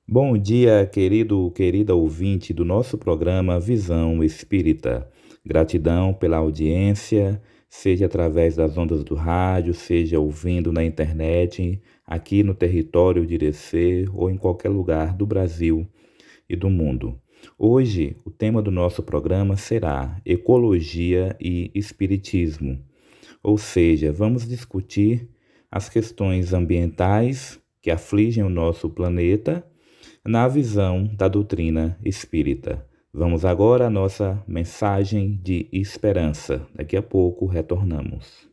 Bom dia, querida ouvinte do nosso programa Visão Espírita. Gratidão pela audiência, seja através das ondas do rádio, seja ouvindo na internet, aqui no território de Irecê ou em qualquer lugar do Brasil e do mundo. Hoje, o tema do nosso programa será Ecologia e Espiritismo, ou seja, vamos discutir as questões ambientais que afligem o nosso planeta na visão da doutrina espírita. Vamos agora à nossa mensagem de esperança. Daqui a pouco retornamos.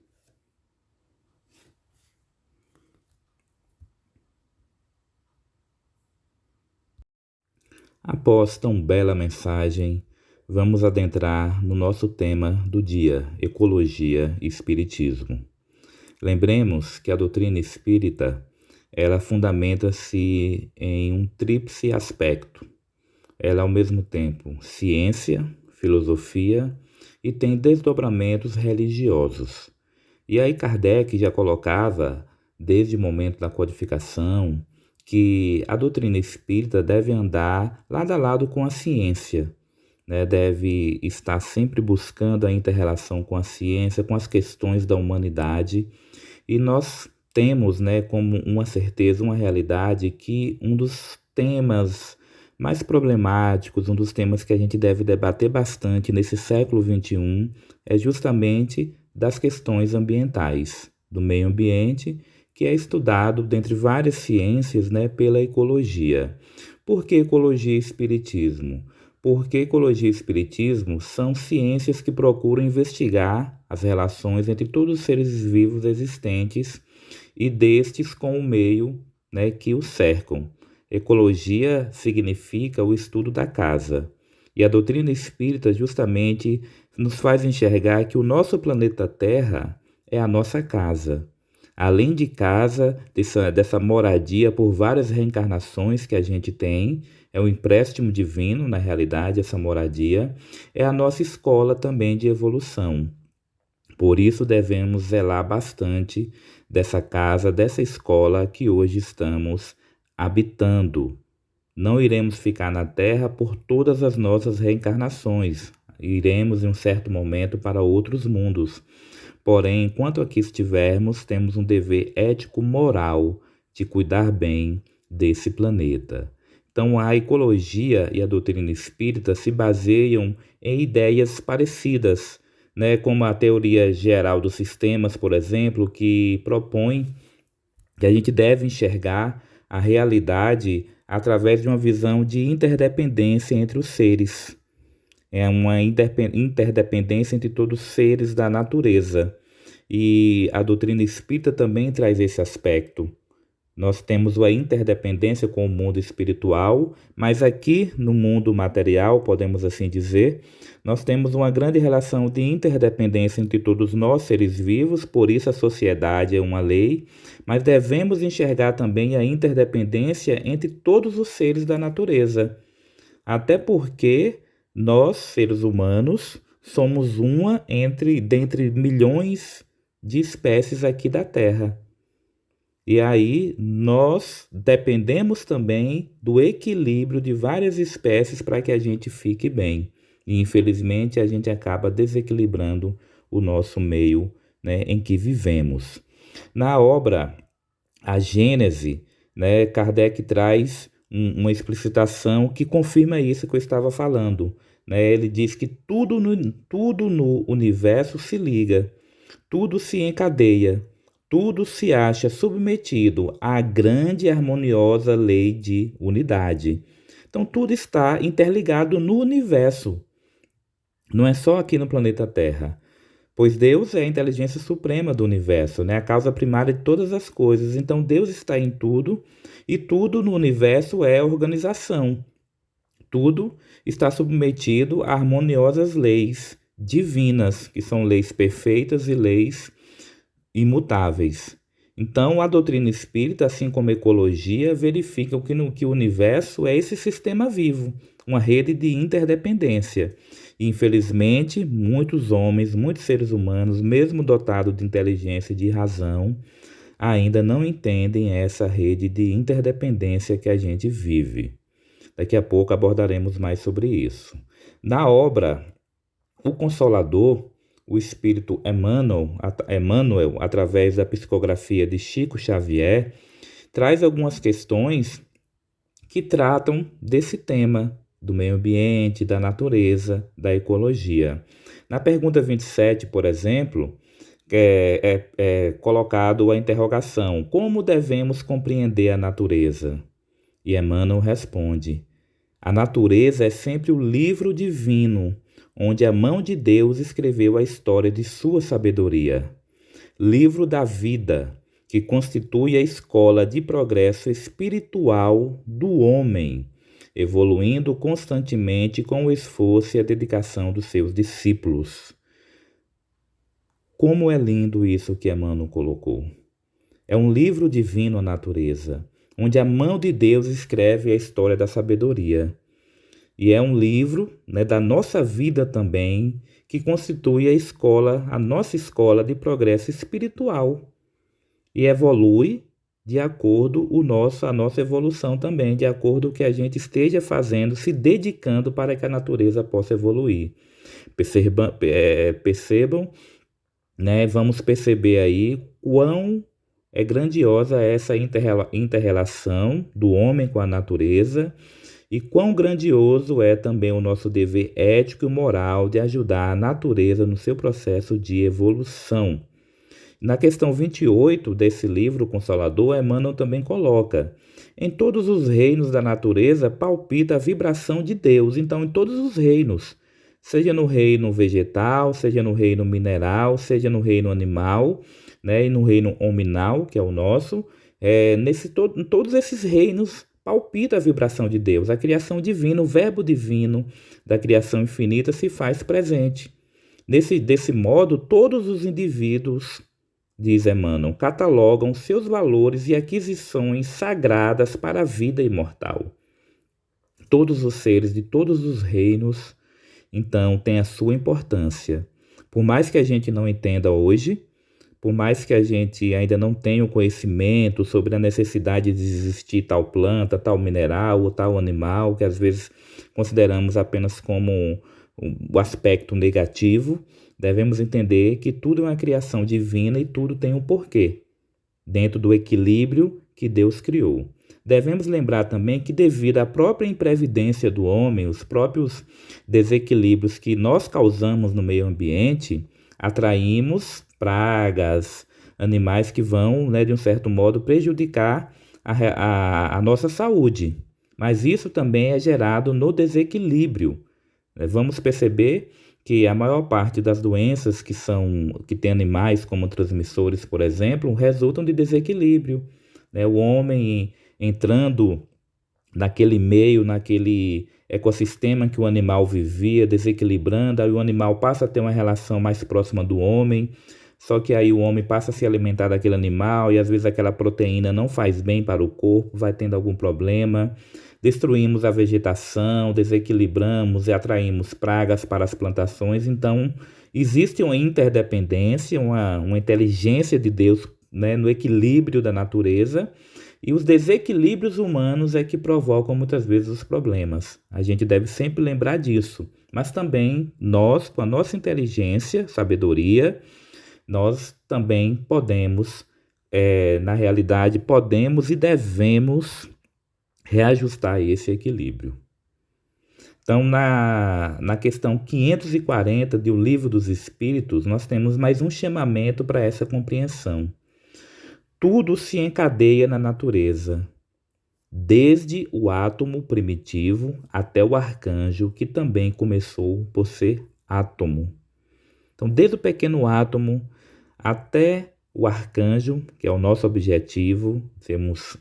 Após tão bela mensagem, vamos adentrar no nosso tema do dia, ecologia e espiritismo. Lembremos que a doutrina espírita, ela fundamenta-se em um tríplice aspecto. Ela é ao mesmo tempo ciência, filosofia e tem desdobramentos religiosos. E aí Kardec já colocava, desde o momento da codificação, que a doutrina espírita deve andar lado a lado com a ciência, né? Deve estar sempre buscando a inter-relação com a ciência, com as questões da humanidade. E nós temos, né, como uma certeza, uma realidade, que um dos temas mais problemáticos, um dos temas que a gente deve debater bastante nesse século XXI é justamente das questões ambientais, do meio ambiente, que é estudado, dentre várias ciências, né, pela ecologia. Por que ecologia e espiritismo? Porque ecologia e espiritismo são ciências que procuram investigar as relações entre todos os seres vivos existentes e destes com o meio, né, que os cercam. Ecologia significa o estudo da casa. E a doutrina espírita justamente nos faz enxergar que o nosso planeta Terra é a nossa casa. Além de casa, dessa moradia por várias reencarnações que a gente tem, é um empréstimo divino, na realidade, essa moradia, é a nossa escola também de evolução. Por isso devemos zelar bastante dessa casa, dessa escola que hoje estamos habitando. Não iremos ficar na Terra por todas as nossas reencarnações. Iremos em um certo momento para outros mundos. Porém, enquanto aqui estivermos, temos um dever ético-moral de cuidar bem desse planeta. Então, a ecologia e a doutrina espírita se baseiam em ideias parecidas, né, como a teoria geral dos sistemas, por exemplo, que propõe que a gente deve enxergar a realidade através de uma visão de interdependência entre os seres. É uma interdependência entre todos os seres da natureza. E a doutrina espírita também traz esse aspecto. Nós temos a interdependência com o mundo espiritual, mas aqui no mundo material, podemos assim dizer, nós temos uma grande relação de interdependência entre todos nós, seres vivos, por isso a sociedade é uma lei, mas devemos enxergar também a interdependência entre todos os seres da natureza. Até porque nós, seres humanos, somos uma dentre milhões de espécies aqui da Terra. E aí nós dependemos também do equilíbrio de várias espécies para que a gente fique bem. E infelizmente a gente acaba desequilibrando o nosso meio, né, em que vivemos. Na obra A Gênese, né, Kardec traz uma explicitação que confirma isso que eu estava falando. Né? Ele diz que tudo no universo se liga, tudo se encadeia, tudo se acha submetido à grande e harmoniosa lei de unidade. Então, tudo está interligado no universo, não é só aqui no planeta Terra. Pois Deus é a inteligência suprema do universo, né? A causa primária de todas as coisas. Então, Deus está em tudo e tudo no universo é organização. Tudo está submetido a harmoniosas leis divinas, que são leis perfeitas e leis imutáveis. Então, a doutrina espírita, assim como a ecologia, verifica que o universo é esse sistema vivo, uma rede de interdependência. E, infelizmente, muitos homens, muitos seres humanos, mesmo dotados de inteligência e de razão, ainda não entendem essa rede de interdependência que a gente vive. Daqui a pouco abordaremos mais sobre isso. Na obra O Consolador, o espírito Emmanuel, através da psicografia de Chico Xavier, traz algumas questões que tratam desse tema do meio ambiente, da natureza, da ecologia. Na pergunta 27, por exemplo, é colocado a interrogação: como devemos compreender a natureza? E Emmanuel responde: a natureza é sempre o livro divino, onde a mão de Deus escreveu a história de sua sabedoria. Livro da vida, que constitui a escola de progresso espiritual do homem, evoluindo constantemente com o esforço e a dedicação dos seus discípulos. Como é lindo isso que Emmanuel colocou. É um livro divino a natureza, onde a mão de Deus escreve a história da sabedoria. E é um livro, da nossa vida também, que constitui a nossa escola de progresso espiritual. E evolui de acordo a nossa evolução também, de acordo com o que a gente esteja fazendo, se dedicando para que a natureza possa evoluir. Percebam, vamos perceber aí quão é grandiosa essa inter-relação do homem com a natureza e quão grandioso é também o nosso dever ético e moral de ajudar a natureza no seu processo de evolução. Na questão 28 desse livro, Consolador, Emmanuel também coloca: em todos os reinos da natureza palpita a vibração de Deus. Então, em todos os reinos, seja no reino vegetal, seja no reino mineral, seja no reino animal, e no reino hominal, que é o nosso, em todos esses reinos palpita a vibração de Deus. A criação divina, o verbo divino da criação infinita se faz presente. Desse modo, todos os indivíduos, diz Emmanuel, catalogam seus valores e aquisições sagradas para a vida imortal. Todos os seres de todos os reinos, então, têm a sua importância. Por mais que a gente não entenda hoje, por mais que a gente ainda não tenha o conhecimento sobre a necessidade de existir tal planta, tal mineral ou tal animal, que às vezes consideramos apenas como o aspecto negativo, devemos entender que tudo é uma criação divina e tudo tem um porquê, dentro do equilíbrio que Deus criou. Devemos lembrar também que, devido à própria imprevidência do homem, os próprios desequilíbrios que nós causamos no meio ambiente, atraímos pragas, animais que vão, de um certo modo, prejudicar a nossa saúde. Mas isso também é gerado no desequilíbrio. Vamos perceber que a maior parte das doenças que tem animais como transmissores, por exemplo, resultam de desequilíbrio. O homem entrando naquele meio, naquele ecossistema que o animal vivia, desequilibrando, aí o animal passa a ter uma relação mais próxima do homem, só que aí o homem passa a se alimentar daquele animal e às vezes aquela proteína não faz bem para o corpo, vai tendo algum problema. Destruímos a vegetação, desequilibramos e atraímos pragas para as plantações. Então, existe uma interdependência, uma inteligência de Deus, no equilíbrio da natureza, e os desequilíbrios humanos é que provocam muitas vezes os problemas. A gente deve sempre lembrar disso. Mas também nós, com a nossa inteligência, sabedoria, nós também podemos, na realidade, podemos e devemos reajustar esse equilíbrio. Então, na questão 540 do Livro dos Espíritos, nós temos mais um chamamento para essa compreensão. Tudo se encadeia na natureza, desde o átomo primitivo até o arcanjo, que também começou por ser átomo. Então, desde o pequeno átomo até o arcanjo, que é o nosso objetivo, sermos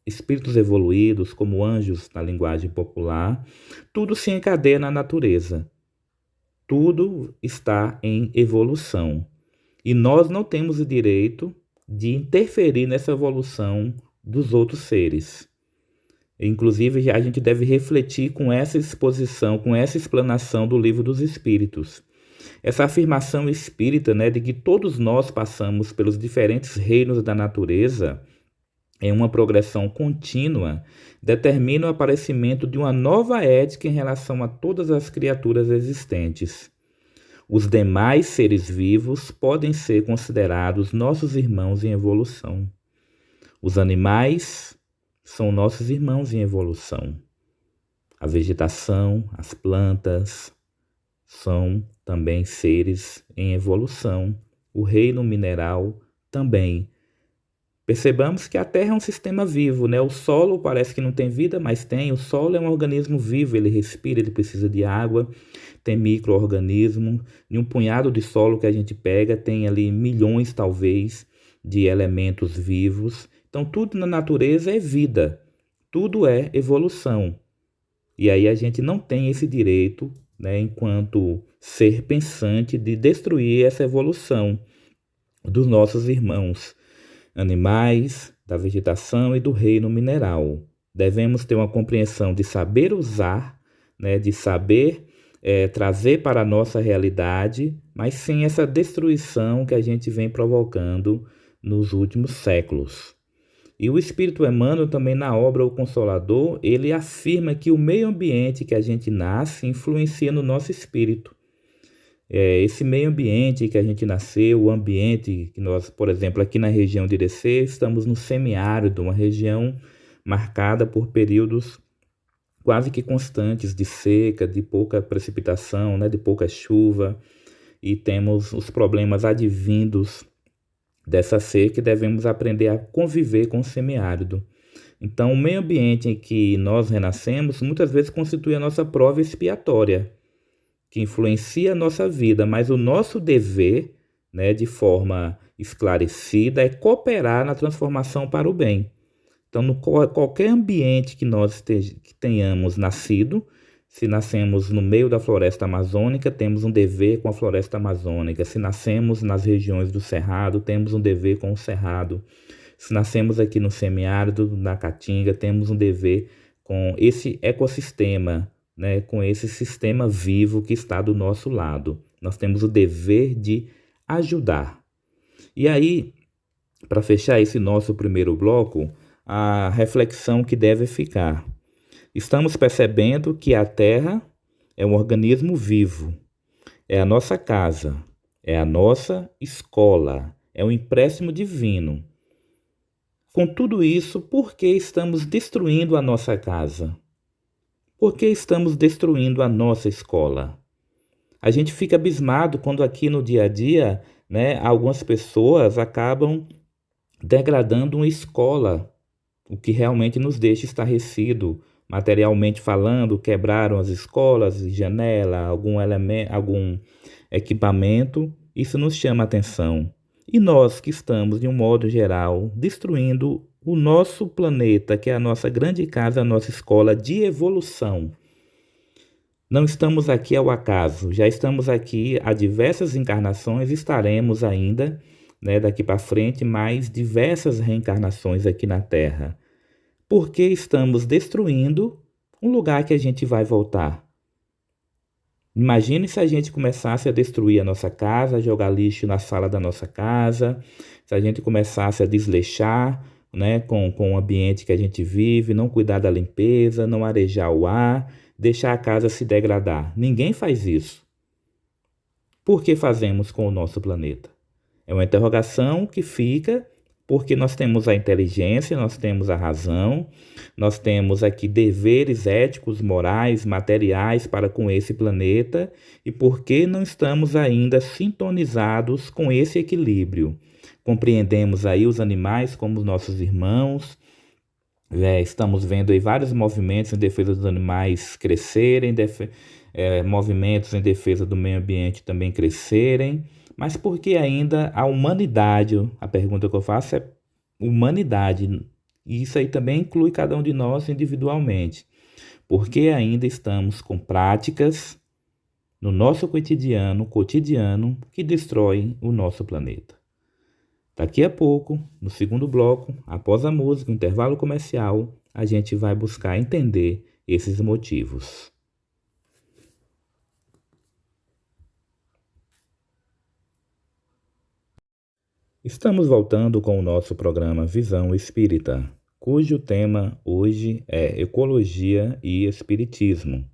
espíritos evoluídos como anjos na linguagem popular, tudo se encadeia na natureza. Tudo está em evolução. E nós não temos o direito de interferir nessa evolução dos outros seres. Inclusive, a gente deve refletir com essa exposição, com essa explanação do Livro dos Espíritos. Essa afirmação espírita, né, de que todos nós passamos pelos diferentes reinos da natureza em uma progressão contínua, determina o aparecimento de uma nova ética em relação a todas as criaturas existentes. Os demais seres vivos podem ser considerados nossos irmãos em evolução. Os animais são nossos irmãos em evolução. A vegetação, as plantas são também seres em evolução. O reino mineral também. Percebamos que a Terra é um sistema vivo, né? O solo parece que não tem vida, mas tem. O solo é um organismo vivo, ele respira, ele precisa de água, tem micro-organismo. Em um punhado de solo que a gente pega, tem ali milhões, talvez, de elementos vivos. Então, tudo na natureza é vida, tudo é evolução. E aí a gente não tem esse direito, né, enquanto ser pensante, de destruir essa evolução dos nossos irmãos animais, da vegetação e do reino mineral. Devemos ter uma compreensão de saber usar, né, de saber trazer para a nossa realidade, mas sem essa destruição que a gente vem provocando nos últimos séculos. E o Espírito Emmanuel também na obra O Consolador, ele afirma que o meio ambiente que a gente nasce influencia no nosso espírito. Esse meio ambiente que a gente nasceu, o ambiente que nós, por exemplo, aqui na região de Irecê, estamos no semiárido, uma região marcada por períodos quase que constantes de seca, de pouca precipitação, né, de pouca chuva, e temos os problemas advindos dessa seca e devemos aprender a conviver com o semiárido. Então, o meio ambiente em que nós renascemos muitas vezes constitui a nossa prova expiatória, que influencia a nossa vida, mas o nosso dever, né, de forma esclarecida, é cooperar na transformação para o bem. Então, qualquer ambiente que nós que tenhamos nascido, se nascemos no meio da floresta amazônica, temos um dever com a floresta amazônica. Se nascemos nas regiões do Cerrado, temos um dever com o Cerrado. Se nascemos aqui no semiárido, na Caatinga, temos um dever com esse ecossistema, né, com esse sistema vivo que está do nosso lado. Nós temos o dever de ajudar. E aí, para fechar esse nosso primeiro bloco, a reflexão que deve ficar. Estamos percebendo que a Terra é um organismo vivo, é a nossa casa, é a nossa escola, é um empréstimo divino. Com tudo isso, por que estamos destruindo a nossa casa? Por que estamos destruindo a nossa escola? A gente fica abismado quando aqui no dia a dia, né, algumas pessoas acabam degradando uma escola, o que realmente nos deixa estarrecido. Materialmente falando, quebraram as escolas, janela, algum equipamento, isso nos chama a atenção. E nós que estamos, de um modo geral, destruindo o nosso planeta, que é a nossa grande casa, a nossa escola de evolução. Não estamos aqui ao acaso, já estamos aqui há diversas encarnações, estaremos ainda, né, daqui para frente, mais diversas reencarnações aqui na Terra. Porque estamos destruindo um lugar que a gente vai voltar. Imagine se a gente começasse a destruir a nossa casa, jogar lixo na sala da nossa casa, se a gente começasse a desleixar, né, com o ambiente que a gente vive, não cuidar da limpeza, não arejar o ar, deixar a casa se degradar. Ninguém faz isso. Por que fazemos com o nosso planeta? É uma interrogação que fica porque nós temos a inteligência, nós temos a razão, nós temos aqui deveres éticos, morais, materiais para com esse planeta, e por que não estamos ainda sintonizados com esse equilíbrio? Compreendemos aí os animais como os nossos irmãos, estamos vendo aí vários movimentos em defesa dos animais crescerem, movimentos em defesa do meio ambiente também crescerem, mas por que ainda a humanidade, a pergunta que eu faço é humanidade, e isso aí também inclui cada um de nós individualmente. Por que ainda estamos com práticas no nosso cotidiano, que destroem o nosso planeta? Daqui a pouco, no segundo bloco, após a música, o intervalo comercial, a gente vai buscar entender esses motivos. Estamos voltando com o nosso programa Visão Espírita, cujo tema hoje é Ecologia e Espiritismo.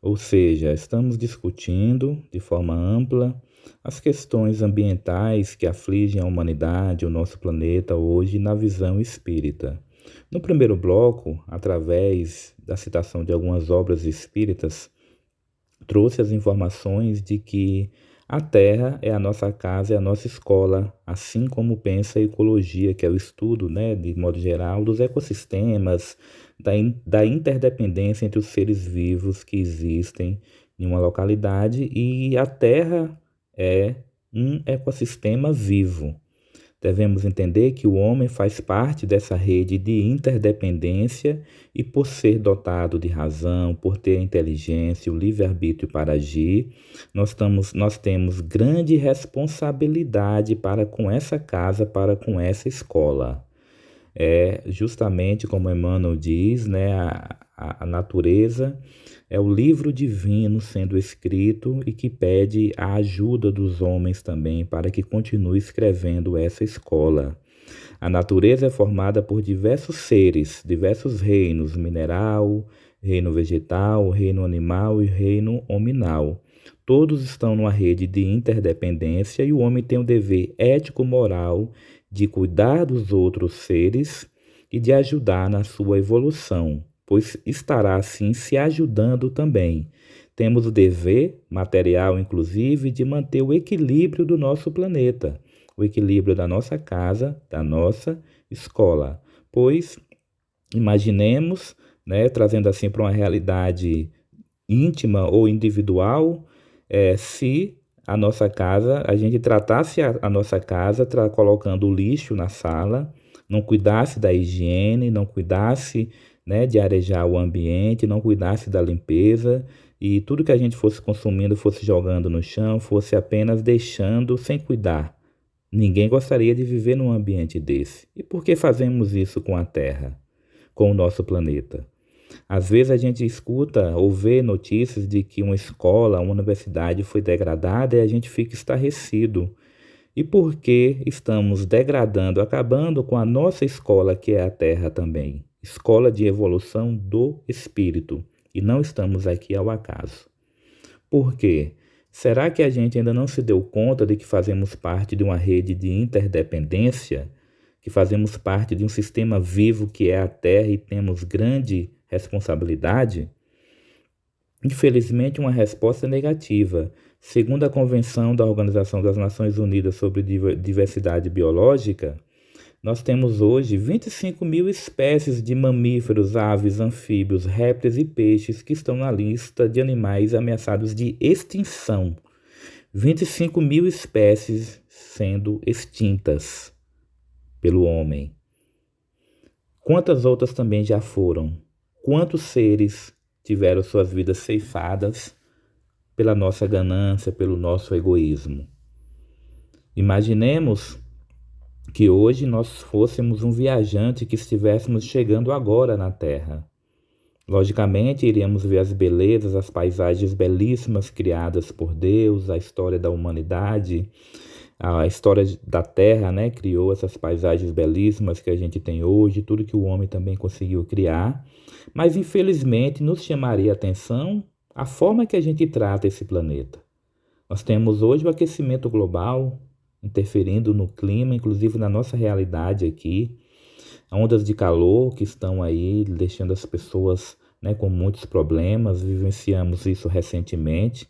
Ou seja, estamos discutindo de forma ampla as questões ambientais que afligem a humanidade, o nosso planeta hoje, na visão espírita. No primeiro bloco, através da citação de algumas obras espíritas, trouxe as informações de que a Terra é a nossa casa, é a nossa escola, assim como pensa a ecologia, que é o estudo, né, de modo geral, dos ecossistemas, da interdependência entre os seres vivos que existem em uma localidade, e a Terra é um ecossistema vivo. Devemos entender que o homem faz parte dessa rede de interdependência e, por ser dotado de razão, por ter a inteligência, o livre-arbítrio para agir, nós temos grande responsabilidade para com essa casa, para com essa escola. É justamente como Emmanuel diz, né, a natureza é o livro divino sendo escrito e que pede a ajuda dos homens também para que continue escrevendo essa escola. A natureza é formada por diversos seres, diversos reinos, mineral, reino vegetal, reino animal e reino hominal. Todos estão numa rede de interdependência e o homem tem o dever ético-moral de cuidar dos outros seres e de ajudar na sua evolução, pois estará assim se ajudando também. Temos o dever material, inclusive, de manter o equilíbrio do nosso planeta, o equilíbrio da nossa casa, da nossa escola. Pois imaginemos, né, trazendo assim para uma realidade íntima ou individual, se a nossa casa, a gente tratasse a nossa casa colocando o lixo na sala, não cuidasse da higiene, não cuidasse, né, de arejar o ambiente, não cuidasse da limpeza e tudo que a gente fosse consumindo fosse jogando no chão, fosse apenas deixando sem cuidar. Ninguém gostaria de viver num ambiente desse. E por que fazemos isso com a Terra, com o nosso planeta? Às vezes a gente escuta ou vê notícias de que uma escola, uma universidade foi degradada e a gente fica estarrecido. E por que estamos degradando, acabando com a nossa escola, que é a Terra também? Escola de evolução do espírito. E não estamos aqui ao acaso. Por quê? Será que a gente ainda não se deu conta de que fazemos parte de uma rede de interdependência? Que fazemos parte de um sistema vivo que é a Terra e temos grande responsabilidade? Infelizmente, uma resposta negativa. Segundo a Convenção da Organização das Nações Unidas sobre Diversidade Biológica, nós temos hoje 25 mil espécies de mamíferos, aves, anfíbios, répteis e peixes que estão na lista de animais ameaçados de extinção. 25 mil espécies sendo extintas pelo homem. Quantas outras também já foram? Quantos seres tiveram suas vidas ceifadas pela nossa ganância, pelo nosso egoísmo? Imaginemos que hoje nós fôssemos um viajante que estivéssemos chegando agora na Terra. Logicamente, iríamos ver as belezas, as paisagens belíssimas criadas por Deus, a história da humanidade, a história da Terra, né, criou essas paisagens belíssimas que a gente tem hoje, tudo que o homem também conseguiu criar. Mas, infelizmente, nos chamaria a atenção a forma que a gente trata esse planeta. Nós temos hoje o aquecimento global interferindo no clima, inclusive na nossa realidade aqui. Ondas de calor que estão aí deixando as pessoas, né, com muitos problemas, vivenciamos isso recentemente.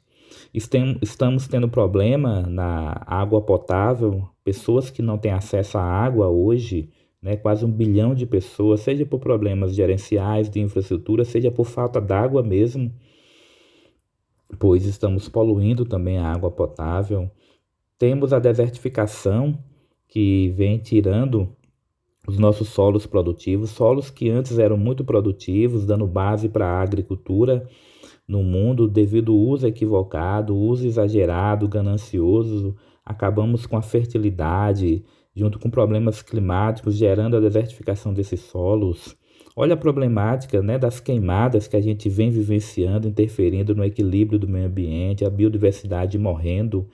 Estamos tendo problema na água potável, pessoas que não têm acesso à água hoje, né, quase 1 bilhão de pessoas, seja por problemas gerenciais, de infraestrutura, seja por falta d'água mesmo, pois estamos poluindo também a água potável. Temos a desertificação que vem tirando os nossos solos produtivos, solos que antes eram muito produtivos, dando base para a agricultura no mundo, devido ao uso equivocado, uso exagerado, ganancioso, acabamos com a fertilidade, junto com problemas climáticos, gerando a desertificação desses solos. Olha a problemática, né, das queimadas que a gente vem vivenciando, interferindo no equilíbrio do meio ambiente, a biodiversidade morrendo,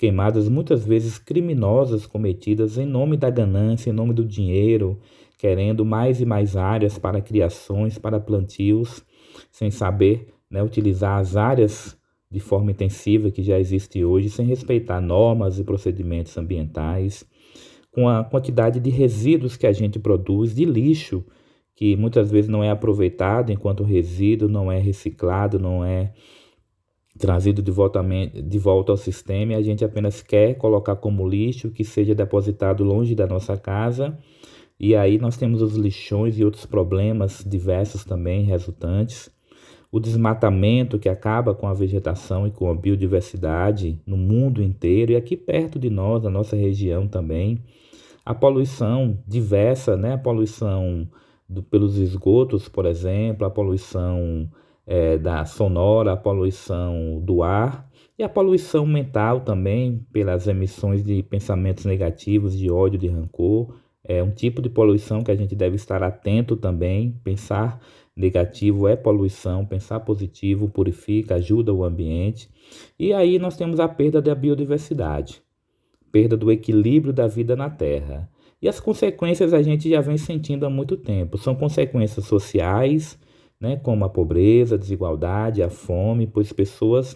queimadas muitas vezes criminosas cometidas em nome da ganância, em nome do dinheiro, querendo mais e mais áreas para criações, para plantios, sem saber, né, utilizar as áreas de forma intensiva que já existe hoje, sem respeitar normas e procedimentos ambientais, com a quantidade de resíduos que a gente produz, de lixo, que muitas vezes não é aproveitado enquanto resíduo, não é reciclado, não é trazido de volta ao sistema, e a gente apenas quer colocar como lixo que seja depositado longe da nossa casa. E aí nós temos os lixões e outros problemas diversos também resultantes. O desmatamento que acaba com a vegetação e com a biodiversidade no mundo inteiro e aqui perto de nós, na nossa região também. A poluição diversa, né? A poluição pelos esgotos, por exemplo, a poluição da sonora, a poluição do ar e a poluição mental também pelas emissões de pensamentos negativos, de ódio, de rancor. É um tipo de poluição que a gente deve estar atento também. Pensar negativo é poluição, pensar positivo purifica, ajuda o ambiente. E aí nós temos a perda da biodiversidade, perda do equilíbrio da vida na Terra. E as consequências a gente já vem sentindo há muito tempo. São consequências sociais, né, como a pobreza, a desigualdade, a fome, pois pessoas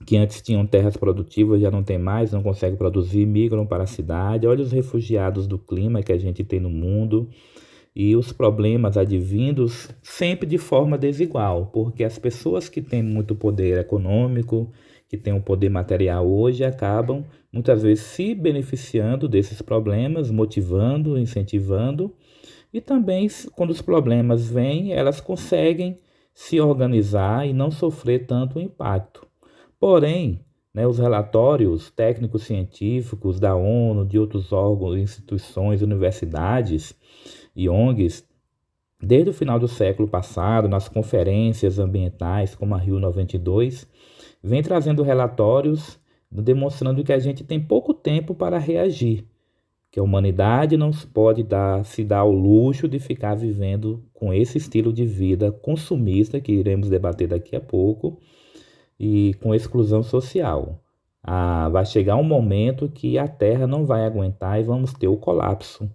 que antes tinham terras produtivas já não tem mais, não conseguem produzir, migram para a cidade. Olha os refugiados do clima que a gente tem no mundo e os problemas advindos sempre de forma desigual, porque as pessoas que têm muito poder econômico, que têm um poder material hoje, acabam muitas vezes se beneficiando desses problemas, motivando, incentivando, e também quando os problemas vêm, elas conseguem se organizar e não sofrer tanto impacto. Porém, né, os relatórios técnicos científicos da ONU, de outros órgãos, instituições, universidades e ONGs, desde o final do século passado, nas conferências ambientais, como a Rio 92, vem trazendo relatórios demonstrando que a gente tem pouco tempo para reagir, que a humanidade não pode se dar ao luxo de ficar vivendo com esse estilo de vida consumista, que iremos debater daqui a pouco, e com exclusão social. Vai chegar um momento que a Terra não vai aguentar e vamos ter o colapso.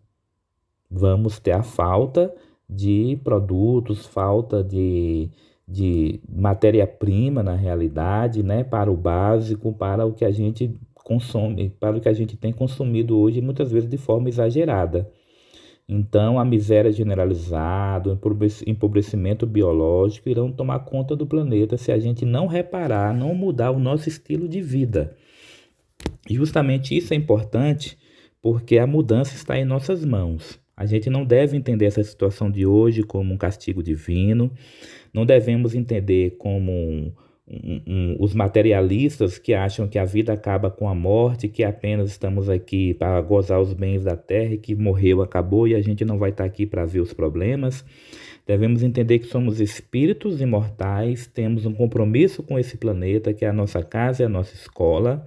Vamos ter a falta de produtos, falta de matéria-prima na realidade, né, para o básico, para o que a gente consome, para o que a gente tem consumido hoje, muitas vezes de forma exagerada. Então, a miséria generalizada, o empobrecimento biológico irão tomar conta do planeta se a gente não reparar, não mudar o nosso estilo de vida. E justamente isso é importante porque a mudança está em nossas mãos. A gente não deve entender essa situação de hoje como um castigo divino, não devemos entender como os materialistas que acham que a vida acaba com a morte, que apenas estamos aqui para gozar os bens da terra e que morreu, acabou e a gente não vai estar aqui para ver os problemas. Devemos entender que somos espíritos imortais, temos um compromisso com esse planeta, que é a nossa casa e a nossa escola.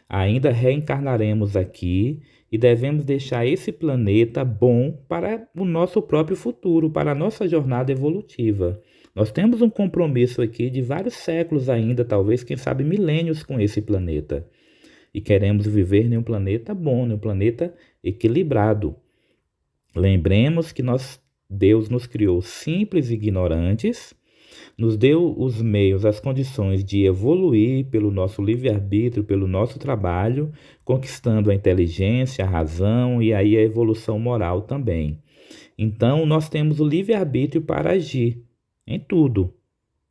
Ainda reencarnaremos aqui e devemos deixar esse planeta bom para o nosso próprio futuro, para a nossa jornada evolutiva. Nós temos um compromisso aqui de vários séculos ainda, talvez, quem sabe, milênios com esse planeta. E queremos viver em um planeta bom, em um planeta equilibrado. Lembremos que Deus nos criou simples e ignorantes, nos deu os meios, as condições de evoluir pelo nosso livre-arbítrio, pelo nosso trabalho, conquistando a inteligência, a razão e aí a evolução moral também. Então, nós temos o livre-arbítrio para agir em tudo.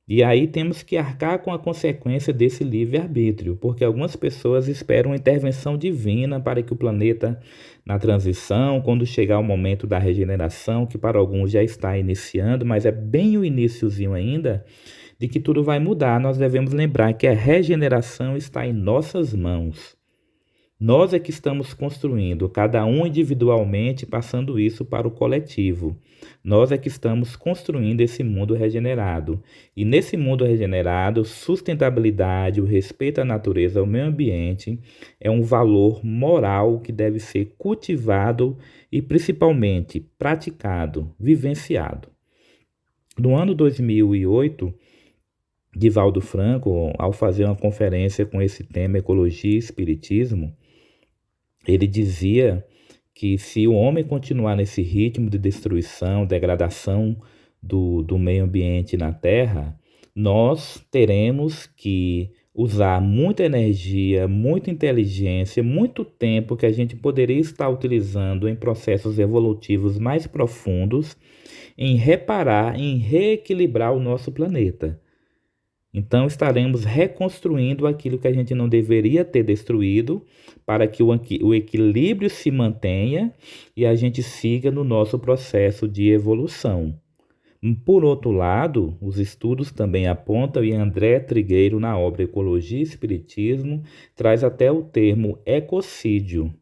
E aí temos que arcar com a consequência desse livre-arbítrio, porque algumas pessoas esperam uma intervenção divina para que o planeta, na transição, quando chegar o momento da regeneração, que para alguns já está iniciando, mas é bem o iniciozinho ainda, de que tudo vai mudar. Nós devemos lembrar que a regeneração está em nossas mãos. Nós é que estamos construindo, cada um individualmente, passando isso para o coletivo. Nós é que estamos construindo esse mundo regenerado. E nesse mundo regenerado, sustentabilidade, o respeito à natureza, ao meio ambiente, é um valor moral que deve ser cultivado e principalmente praticado, vivenciado. No ano 2008, Divaldo Franco, ao fazer uma conferência com esse tema Ecologia e Espiritismo, ele dizia que se o homem continuar nesse ritmo de destruição, degradação do meio ambiente na Terra, nós teremos que usar muita energia, muita inteligência, muito tempo que a gente poderia estar utilizando em processos evolutivos mais profundos, em reparar, em reequilibrar o nosso planeta. Então, estaremos reconstruindo aquilo que a gente não deveria ter destruído para que o equilíbrio se mantenha e a gente siga no nosso processo de evolução. Por outro lado, os estudos também apontam, e André Trigueiro, na obra Ecologia e Espiritismo, traz até o termo ecocídio.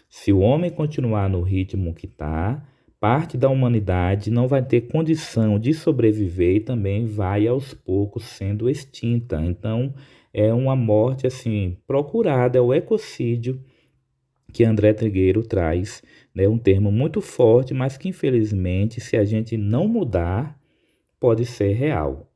Se o homem continuar no ritmo que está, parte da humanidade não vai ter condição de sobreviver e também vai aos poucos sendo extinta. Então, é uma morte assim procurada, é o ecocídio que André Trigueiro traz, né? Um termo muito forte, mas que infelizmente, se a gente não mudar, pode ser real.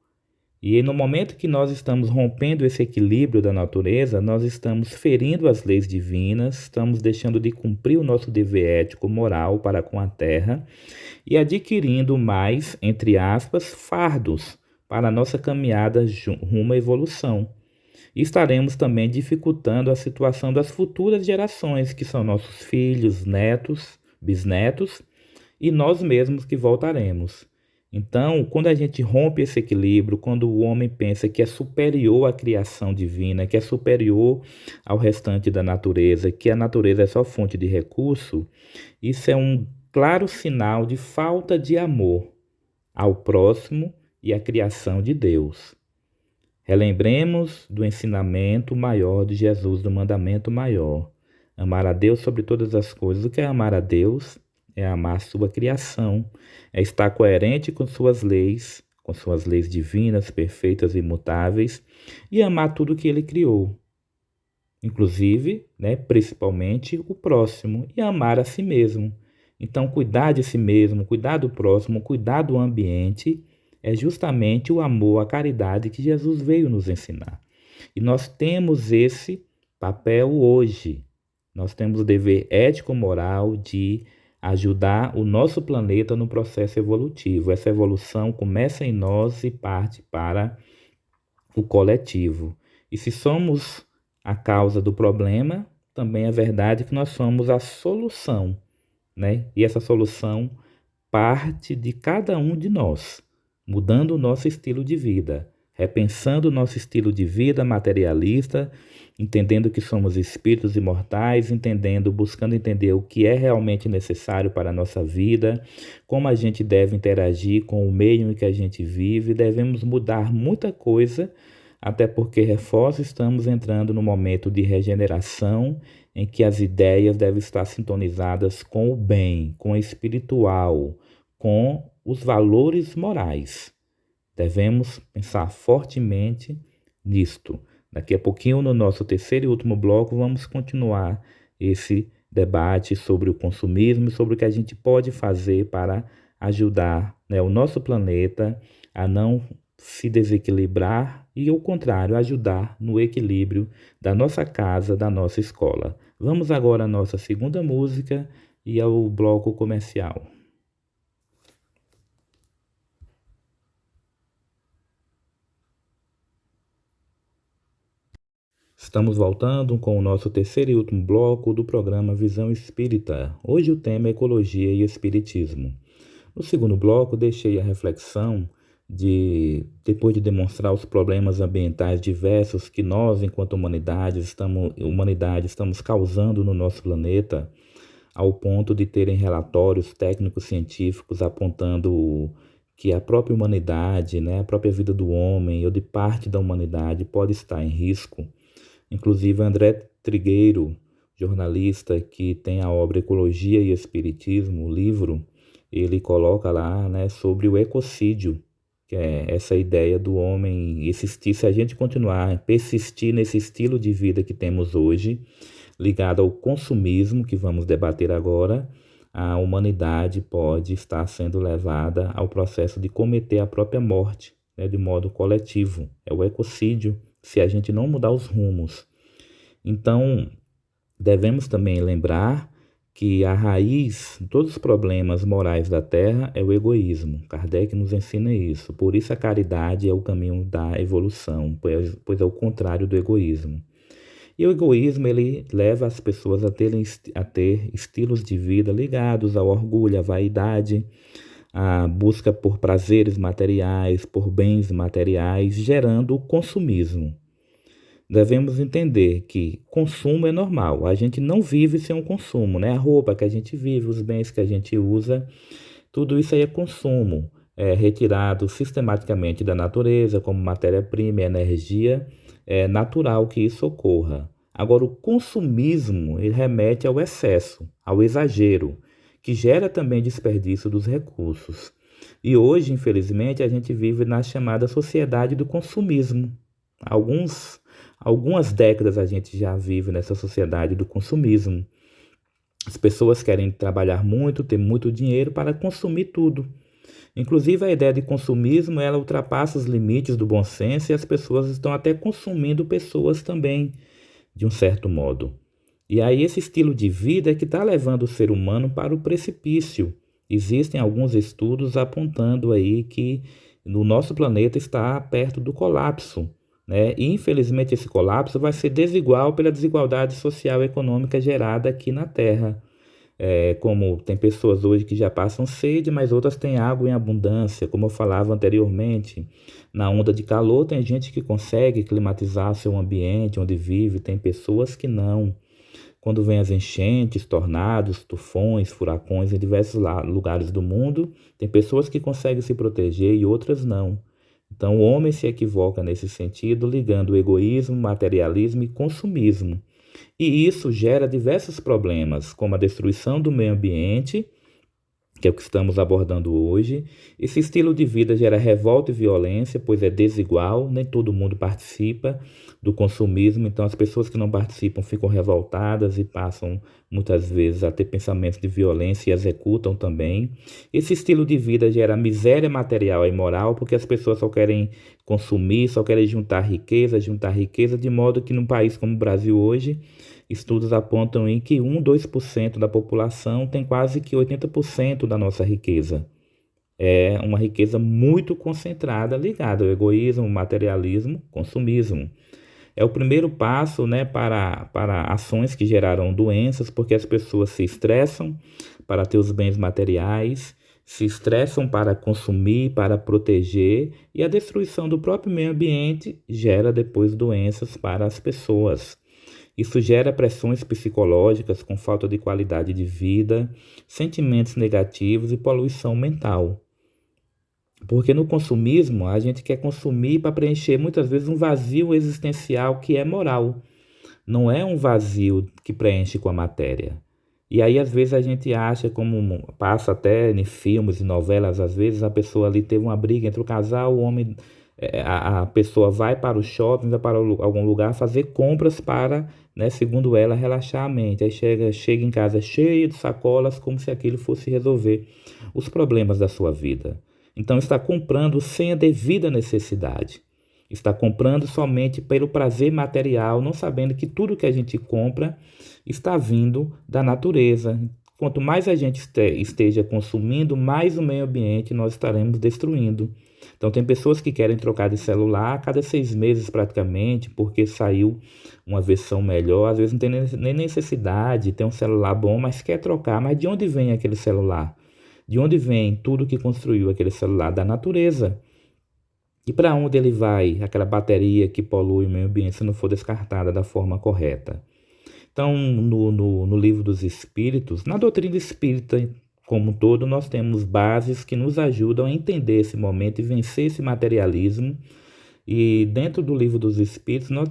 E no momento que nós estamos rompendo esse equilíbrio da natureza, nós estamos ferindo as leis divinas, estamos deixando de cumprir o nosso dever ético moral para com a terra e adquirindo mais, entre aspas, fardos para a nossa caminhada rumo à evolução. E estaremos também dificultando a situação das futuras gerações, que são nossos filhos, netos, bisnetos e nós mesmos que voltaremos. Então, quando a gente rompe esse equilíbrio, quando o homem pensa que é superior à criação divina, que é superior ao restante da natureza, que a natureza é só fonte de recurso, isso é um claro sinal de falta de amor ao próximo e à criação de Deus. Relembremos do ensinamento maior de Jesus, do mandamento maior. Amar a Deus sobre todas as coisas. O que é amar a Deus? É amar a sua criação, é estar coerente com suas leis divinas, perfeitas e imutáveis, e amar tudo que ele criou, inclusive, né, principalmente o próximo, e amar a si mesmo. Então, cuidar de si mesmo, cuidar do próximo, cuidar do ambiente, é justamente o amor, a caridade que Jesus veio nos ensinar. E nós temos esse papel hoje. Nós temos o dever ético-moral de ajudar o nosso planeta no processo evolutivo. Essa evolução começa em nós e parte para o coletivo. E se somos a causa do problema, também é verdade que nós somos a solução, né? E essa solução parte de cada um de nós, mudando o nosso estilo de vida, repensando o nosso estilo de vida materialista, entendendo que somos espíritos imortais, buscando entender o que é realmente necessário para a nossa vida, como a gente deve interagir com o meio em que a gente vive, devemos mudar muita coisa, até porque, reforço, estamos entrando no momento de regeneração em que as ideias devem estar sintonizadas com o bem, com o espiritual, com os valores morais. Devemos pensar fortemente nisto. Daqui a pouquinho, no nosso terceiro e último bloco, vamos continuar esse debate sobre o consumismo e sobre o que a gente pode fazer para ajudar, né, o nosso planeta a não se desequilibrar e, ao contrário, ajudar no equilíbrio da nossa casa, da nossa escola. Vamos agora à nossa segunda música e ao bloco comercial. Estamos voltando com o nosso terceiro e último bloco do programa Visão Espírita. Hoje o tema é Ecologia e Espiritismo. No segundo bloco, deixei a reflexão depois de demonstrar os problemas ambientais diversos que nós, enquanto humanidade, estamos causando no nosso planeta, ao ponto de terem relatórios técnicos científicos apontando que a própria humanidade, né, a própria vida do homem ou de parte da humanidade pode estar em risco. Inclusive, André Trigueiro, jornalista que tem a obra Ecologia e Espiritismo, o livro, ele coloca lá, né, sobre o ecocídio, que é essa ideia do homem existir, se a gente continuar, persistir nesse estilo de vida que temos hoje, ligado ao consumismo, que vamos debater agora, a humanidade pode estar sendo levada ao processo de cometer a própria morte, né, de modo coletivo. É o ecocídio, se a gente não mudar os rumos. Então, devemos também lembrar que a raiz de todos os problemas morais da Terra é o egoísmo. Kardec nos ensina isso. Por isso a caridade é o caminho da evolução, pois é o contrário do egoísmo. E o egoísmo ele leva as pessoas a ter estilos de vida ligados ao orgulho, à vaidade, à busca por prazeres materiais, por bens materiais, gerando o consumismo. Devemos entender que consumo é normal, a gente não vive sem um consumo, né? A roupa que a gente vive, os bens que a gente usa, tudo isso aí é consumo, é retirado sistematicamente da natureza como matéria-prima e energia, é natural que isso ocorra. Agora, o consumismo ele remete ao excesso, ao exagero, que gera também desperdício dos recursos. E hoje, infelizmente, a gente vive na chamada sociedade do consumismo. Alguns Algumas décadas a gente já vive nessa sociedade do consumismo. As pessoas querem trabalhar muito, ter muito dinheiro para consumir tudo. Inclusive a ideia de consumismo, ela ultrapassa os limites do bom senso e as pessoas estão até consumindo pessoas também, de um certo modo. E aí esse estilo de vida é que está levando o ser humano para o precipício. Existem alguns estudos apontando aí que o nosso planeta está perto do colapso, né? E infelizmente esse colapso vai ser desigual pela desigualdade social e econômica gerada aqui na Terra. Como tem pessoas hoje que já passam sede, mas outras têm água em abundância, como eu falava anteriormente. Na onda de calor tem gente que consegue climatizar seu ambiente onde vive, tem pessoas que não. Quando vem as enchentes, tornados, tufões, furacões em diversos lugares do mundo, tem pessoas que conseguem se proteger e outras não. Então, o homem se equivoca nesse sentido, ligando o egoísmo, materialismo e consumismo. E isso gera diversos problemas, como a destruição do meio ambiente, que é o que estamos abordando hoje. Esse estilo de vida gera revolta e violência, pois é desigual, nem todo mundo participa do consumismo, então as pessoas que não participam ficam revoltadas e passam muitas vezes a ter pensamentos de violência e executam também. Esse estilo de vida gera miséria material e moral, porque as pessoas só querem consumir, só querem juntar riqueza, de modo que num país como o Brasil hoje, estudos apontam em que 2% da população tem quase que 80% da nossa riqueza. É uma riqueza muito concentrada ligada ao egoísmo, materialismo, consumismo. É o primeiro passo, né, para ações que geraram doenças, porque as pessoas se estressam para ter os bens materiais, se estressam para consumir, para proteger, e a destruição do próprio meio ambiente gera depois doenças para as pessoas. Isso gera pressões psicológicas com falta de qualidade de vida, sentimentos negativos e poluição mental. Porque no consumismo, a gente quer consumir para preencher muitas vezes um vazio existencial que é moral. Não é um vazio que preenche com a matéria. E aí, às vezes, a gente acha, como passa até em filmes e novelas, às vezes a pessoa ali teve uma briga entre o casal, o homem, a pessoa vai para o shopping, vai para algum lugar fazer compras para, né, segundo ela, relaxar a mente. Aí chega em casa cheio de sacolas, como se aquilo fosse resolver os problemas da sua vida. Então está comprando sem a devida necessidade. Está comprando somente pelo prazer material, não sabendo que tudo que a gente compra está vindo da natureza. Quanto mais a gente esteja consumindo, mais o meio ambiente nós estaremos destruindo. Então tem pessoas que querem trocar de celular a cada 6 meses praticamente, porque saiu uma versão melhor. Às vezes não tem nem necessidade, tem um celular bom, mas quer trocar. Mas de onde vem aquele celular? De onde vem tudo que construiu aquele celular? Da natureza. E para onde ele vai, aquela bateria que polui o meio ambiente, se não for descartada da forma correta? Então, no Livro dos Espíritos, na doutrina espírita como um todo, nós temos bases que nos ajudam a entender esse momento e vencer esse materialismo. E dentro do Livro dos Espíritos, nós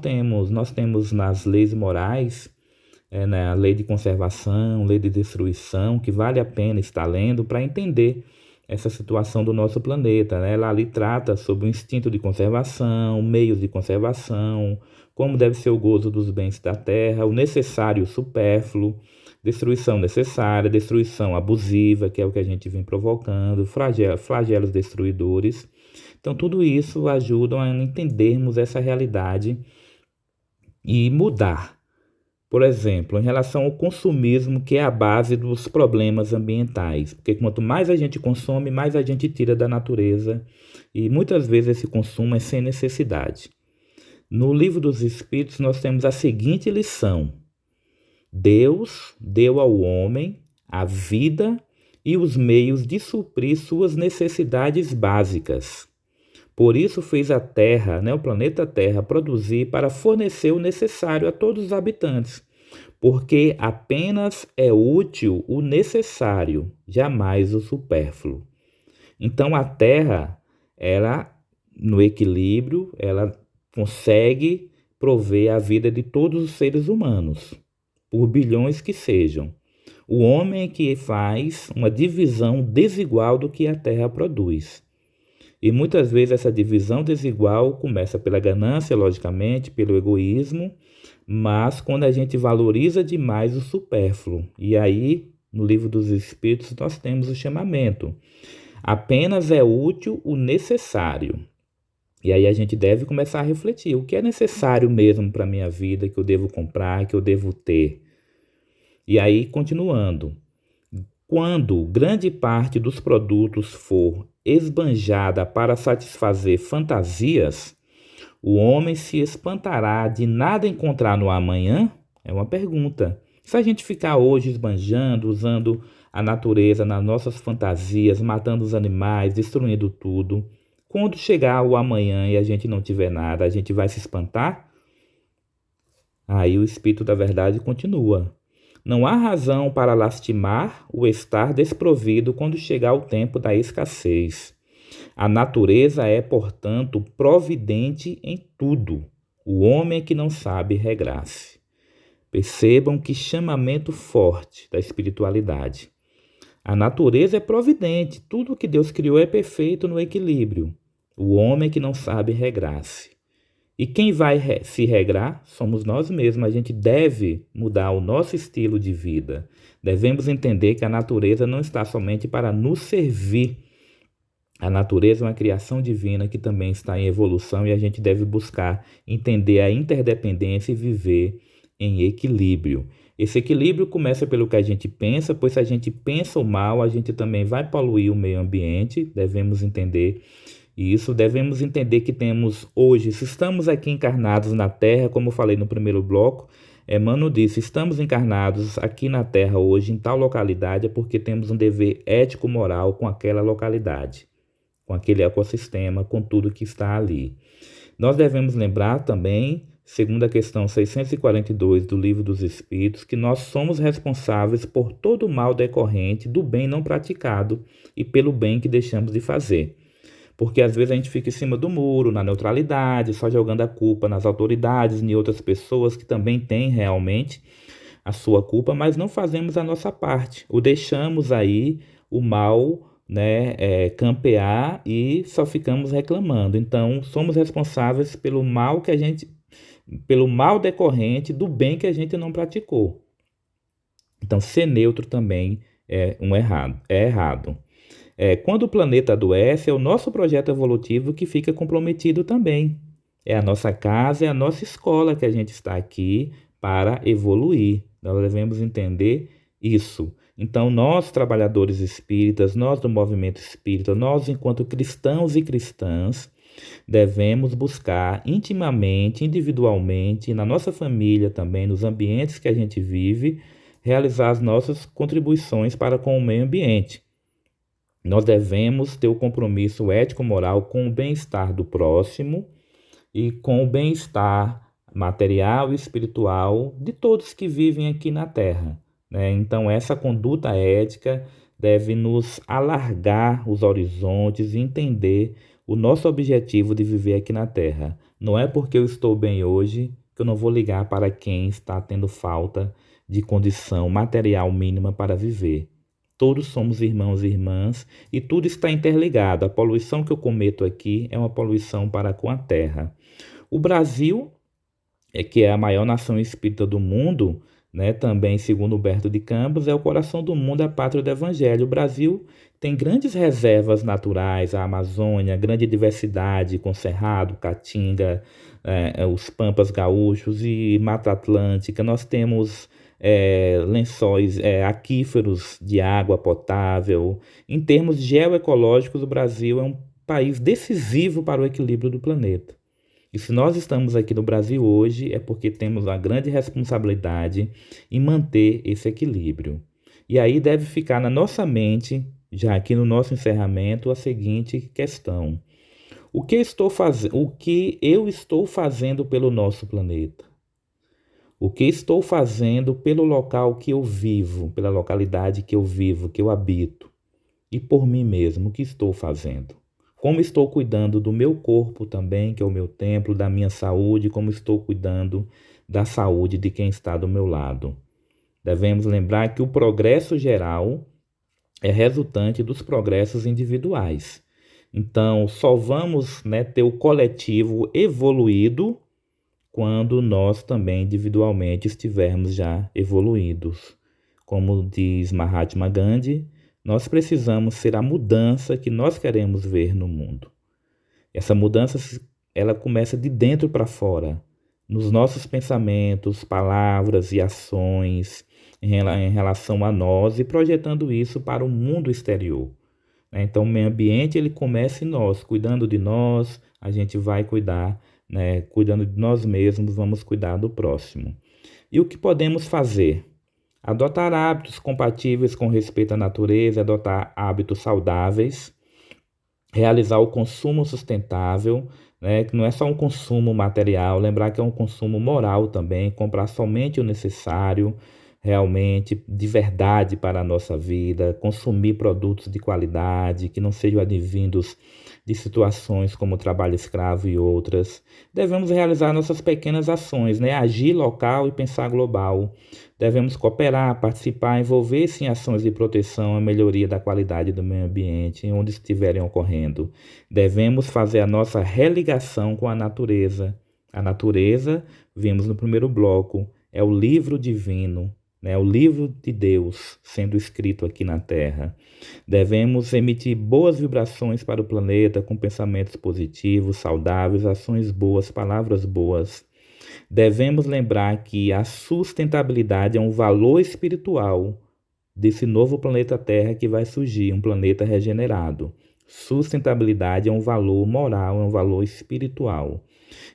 temos nas leis morais, né, a lei de conservação, lei de destruição, que vale a pena estar lendo para entender essa situação do nosso planeta, né? Ela ali trata sobre o instinto de conservação, meios de conservação, como deve ser o gozo dos bens da terra, o necessário e o supérfluo, Destruição necessária, destruição abusiva, que é o que a gente vem provocando, flagelos destruidores. Então, tudo isso ajuda a entendermos essa realidade e mudar. Por exemplo, em relação ao consumismo, que é a base dos problemas ambientais, porque quanto mais a gente consome, mais a gente tira da natureza, e muitas vezes esse consumo é sem necessidade. No Livro dos Espíritos, nós temos a seguinte lição: Deus deu ao homem a vida e os meios de suprir suas necessidades básicas. Por isso fez a Terra, o planeta Terra, produzir para fornecer o necessário a todos os habitantes, porque apenas é útil o necessário, jamais o supérfluo. Então a Terra, ela, no equilíbrio, ela consegue prover a vida de todos os seres humanos, por bilhões que sejam. O homem é que faz uma divisão desigual do que a Terra produz. E muitas vezes essa divisão desigual começa pela ganância, logicamente, pelo egoísmo, mas quando a gente valoriza demais o supérfluo. E aí, no Livro dos Espíritos, nós temos o chamamento: apenas é útil o necessário. E aí a gente deve começar a refletir: o que é necessário mesmo para a minha vida, que eu devo comprar, que eu devo ter? E aí, continuando: quando grande parte dos produtos for esbanjada para satisfazer fantasias, o homem se espantará de nada encontrar no amanhã? É uma pergunta. Se a gente ficar hoje esbanjando, usando a natureza nas nossas fantasias, matando os animais, destruindo tudo, quando chegar o amanhã e a gente não tiver nada, a gente vai se espantar? Aí o Espírito da Verdade continua: não há razão para lastimar o estar desprovido quando chegar o tempo da escassez. A natureza é, portanto, providente em tudo. O homem é que não sabe regrar-se. Percebam que chamamento forte da espiritualidade. A natureza é providente, tudo o que Deus criou é perfeito no equilíbrio. O homem é que não sabe regrar-se. E quem vai se regrar somos nós mesmos. A gente deve mudar o nosso estilo de vida. Devemos entender que a natureza não está somente para nos servir. A natureza é uma criação divina que também está em evolução e a gente deve buscar entender a interdependência e viver em equilíbrio. Esse equilíbrio começa pelo que a gente pensa, pois se a gente pensa o mal, a gente também vai poluir o meio ambiente. Devemos entender isso. Devemos entender que temos hoje, se estamos aqui encarnados na Terra, como eu falei no primeiro bloco, Emmanuel disse: estamos encarnados aqui na Terra hoje, em tal localidade, é porque temos um dever ético-moral com aquela localidade, com aquele ecossistema, com tudo que está ali. Nós devemos lembrar também, segundo a questão 642 do Livro dos Espíritos, que nós somos responsáveis por todo o mal decorrente do bem não praticado e pelo bem que deixamos de fazer. Porque às vezes a gente fica em cima do muro, na neutralidade, só jogando a culpa nas autoridades e outras pessoas que também têm realmente a sua culpa, mas não fazemos a nossa parte. Ou deixamos aí o mal, campear e só ficamos reclamando. Então, somos responsáveis pelo mal pelo mal decorrente do bem que a gente não praticou. Então, ser neutro também é errado. Quando o planeta adoece, é o nosso projeto evolutivo que fica comprometido também. É a nossa casa, é a nossa escola que a gente está aqui para evoluir. Nós devemos entender isso. Então, nós, trabalhadores espíritas, nós do movimento espírita, nós, enquanto cristãos e cristãs, devemos buscar intimamente, individualmente, na nossa família também, nos ambientes que a gente vive, realizar as nossas contribuições para com o meio ambiente. Nós devemos ter o compromisso ético-moral com o bem-estar do próximo e com o bem-estar material e espiritual de todos que vivem aqui na Terra. Então, essa conduta ética deve nos alargar os horizontes e entender o nosso objetivo de viver aqui na Terra. Não é porque eu estou bem hoje que eu não vou ligar para quem está tendo falta de condição material mínima para viver. Todos somos irmãos e irmãs e tudo está interligado. A poluição que eu cometo aqui é uma poluição para com a terra. O Brasil, que é a maior nação espírita do mundo, né? Também, segundo Humberto de Campos, é o coração do mundo, a pátria do Evangelho. O Brasil tem grandes reservas naturais, a Amazônia, grande diversidade, com Cerrado, Caatinga, os Pampas Gaúchos e Mata Atlântica. Nós temos lençóis aquíferos de água potável. Em termos geoecológicos, o Brasil é um país decisivo para o equilíbrio do planeta. E se nós estamos aqui no Brasil hoje, é porque temos uma grande responsabilidade em manter esse equilíbrio. E aí deve ficar na nossa mente, já aqui no nosso encerramento, a seguinte questão: o que eu estou fazendo pelo nosso planeta? O que estou fazendo pelo local que eu vivo, pela localidade que eu vivo, que eu habito? E por mim mesmo, o que estou fazendo? Como estou cuidando do meu corpo também, que é o meu templo, da minha saúde, como estou cuidando da saúde de quem está do meu lado? Devemos lembrar que o progresso geral é resultante dos progressos individuais. Então, só vamos, ter o coletivo evoluído quando nós também individualmente estivermos já evoluídos. Como diz Mahatma Gandhi, nós precisamos ser a mudança que nós queremos ver no mundo. Essa mudança, ela começa de dentro para fora, nos nossos pensamentos, palavras e ações em relação a nós e projetando isso para o mundo exterior. Então, o meio ambiente ele começa em nós, cuidando de nós, a gente vai cuidar, cuidando de nós mesmos, vamos cuidar do próximo. E o que podemos fazer? Adotar hábitos compatíveis com respeito à natureza, adotar hábitos saudáveis, realizar o consumo sustentável, que não é só um consumo material, lembrar que é um consumo moral também, comprar somente o necessário, realmente, de verdade para a nossa vida, consumir produtos de qualidade, que não sejam advindos de situações como trabalho escravo e outras. Devemos realizar nossas pequenas ações, agir local e pensar global. Devemos cooperar, participar, envolver-se em ações de proteção à melhoria da qualidade do meio ambiente, onde estiverem ocorrendo. Devemos fazer a nossa religação com a natureza. A natureza, vimos no primeiro bloco, é o livro divino, o livro de Deus sendo escrito aqui na Terra. Devemos emitir boas vibrações para o planeta com pensamentos positivos, saudáveis, ações boas, palavras boas. Devemos lembrar que a sustentabilidade é um valor espiritual desse novo planeta Terra que vai surgir, um planeta regenerado. Sustentabilidade é um valor moral, é um valor espiritual.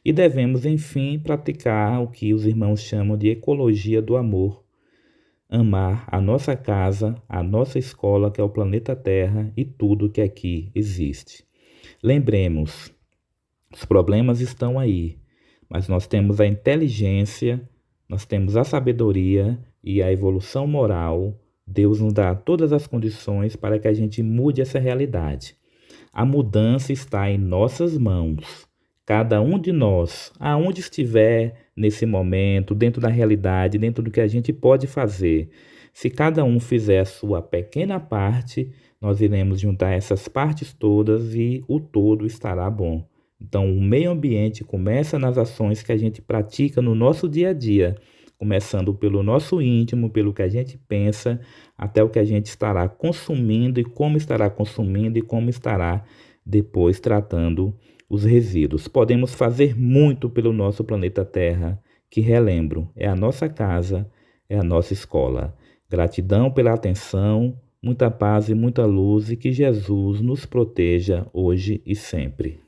E devemos, enfim, praticar o que os irmãos chamam de ecologia do amor. Amar a nossa casa, a nossa escola, que é o planeta Terra, e tudo que aqui existe. Lembremos, os problemas estão aí, mas nós temos a inteligência, nós temos a sabedoria e a evolução moral. Deus nos dá todas as condições para que a gente mude essa realidade. A mudança está em nossas mãos. Cada um de nós, aonde estiver nesse momento, dentro da realidade, dentro do que a gente pode fazer, se cada um fizer a sua pequena parte, nós iremos juntar essas partes todas e o todo estará bom. Então, o meio ambiente começa nas ações que a gente pratica no nosso dia a dia, começando pelo nosso íntimo, pelo que a gente pensa, até o que a gente estará consumindo e como estará depois tratando os resíduos. Podemos fazer muito pelo nosso planeta Terra, que, relembro, é a nossa casa, é a nossa escola. Gratidão pela atenção, muita paz e muita luz, e que Jesus nos proteja hoje e sempre.